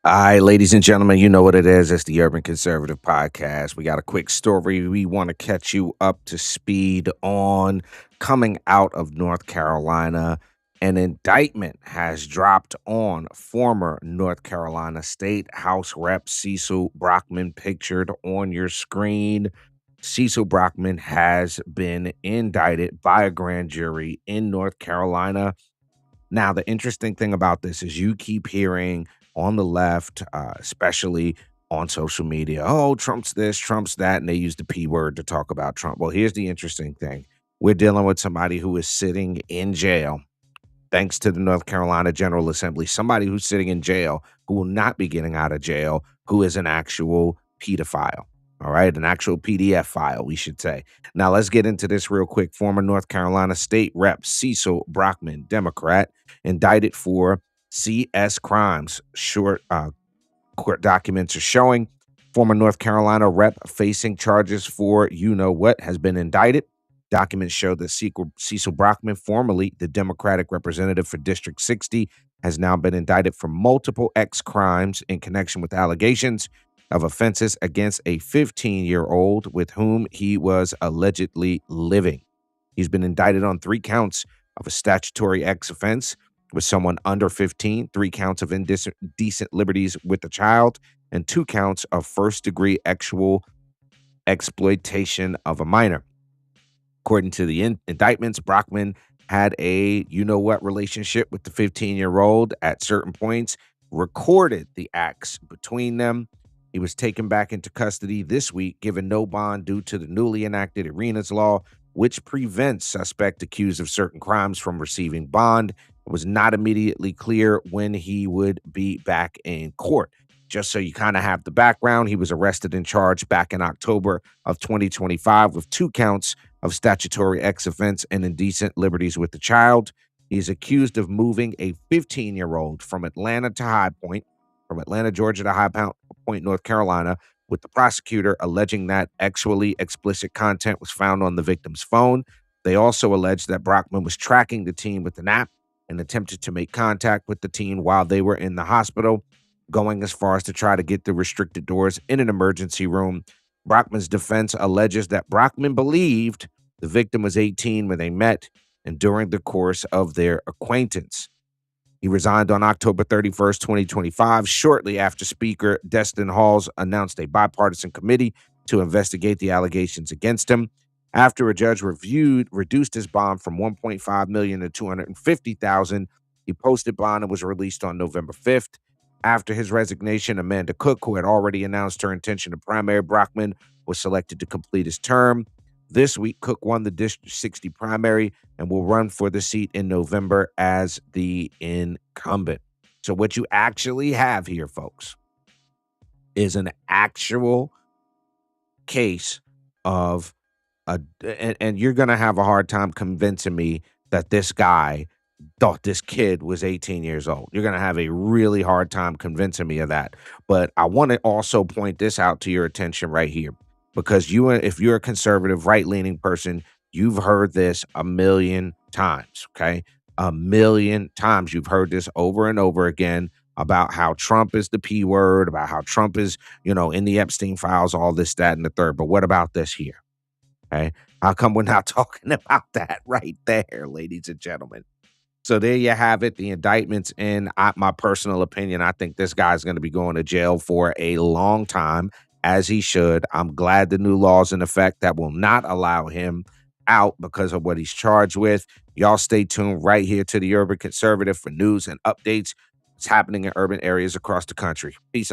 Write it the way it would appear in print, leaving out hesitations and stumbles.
All right, ladies and gentlemen, you know what it is. It's the Urban Conservative Podcast. We got a quick story we want to catch you up to speed on. Coming out of North Carolina, an indictment has dropped on former North Carolina State House Rep Cecil Brockman, pictured on your screen. Cecil Brockman has been indicted by a grand jury in North Carolina. Now, the interesting thing about this is you keep hearing on the left, especially on social media, oh, Trump's this, Trump's that, and they use the P word to talk about Trump. Well, here's the interesting thing. We're dealing with somebody who is sitting in jail, thanks to the North Carolina General Assembly, somebody who's sitting in jail who will not be getting out of jail, who is an actual pedophile. All right, an actual PDF file, we should say. Now, let's get into this real quick. Former North Carolina State Rep Cecil Brockman, Democrat, indicted for CS crimes. Court documents are showing former North Carolina rep facing charges for you know what has been indicted. Documents show that Cecil Brockman, formerly the Democratic representative for District 60, has now been indicted for multiple X crimes in connection with allegations of offenses against a 15-year-old with whom he was allegedly living. He's been indicted on 3 counts of a statutory X offense with someone under 15, 3 counts of indecent liberties with a child, and 2 counts of first-degree actual exploitation of a minor. According to the indictments, Brockman had a you-know-what relationship with the 15-year-old at certain points, recorded the acts between them. He was taken back into custody this week, given no bond due to the newly enacted Arenas law, which prevents suspect accused of certain crimes from receiving bond. It was not immediately clear when he would be back in court. Just so you kind of have the background, he was arrested and charged back in October of 2025 with 2 counts of statutory X offense and indecent liberties with the child. He's accused of moving a 15-year-old from Atlanta, Georgia to High Point, North Carolina, with the prosecutor alleging that sexually explicit content was found on the victim's phone. They also alleged that Brockman was tracking the teen with an app and attempted to make contact with the teen while they were in the hospital, going as far as to try to get the restricted doors in an emergency room. Brockman's defense alleges that Brockman believed the victim was 18 when they met and during the course of their acquaintance. He resigned on October 31st, 2025, shortly after Speaker Destin Halls announced a bipartisan committee to investigate the allegations against him. After a judge reduced his bond from $1.5 million to $250,000, he posted bond and was released on November 5th. After his resignation, Amanda Cook, who had already announced her intention to primary Brockman, was selected to complete his term. This week, Cook won the District 60 primary and will run for the seat in November as the incumbent. So what you actually have here, folks, is an actual case of and you're going to have a hard time convincing me that this guy thought this kid was 18 years old. You're going to have a really hard time convincing me of that. But I want to also point this out to your attention right here, because if you're a conservative, right-leaning person, you've heard this a million times, okay? A million times you've heard this over and over again about how Trump is the P word, about how Trump is, in the Epstein files, all this, that, and the third. But what about this here? Okay? How come we're not talking about that right there, ladies and gentlemen? So there you have it, the indictments. In my personal opinion, I think this guy's going to be going to jail for a long time, as he should. I'm glad the new law's in effect that will not allow him out because of what he's charged with. Y'all stay tuned right here to the Urban Conservative for news and updates. What's happening in urban areas across the country. Peace.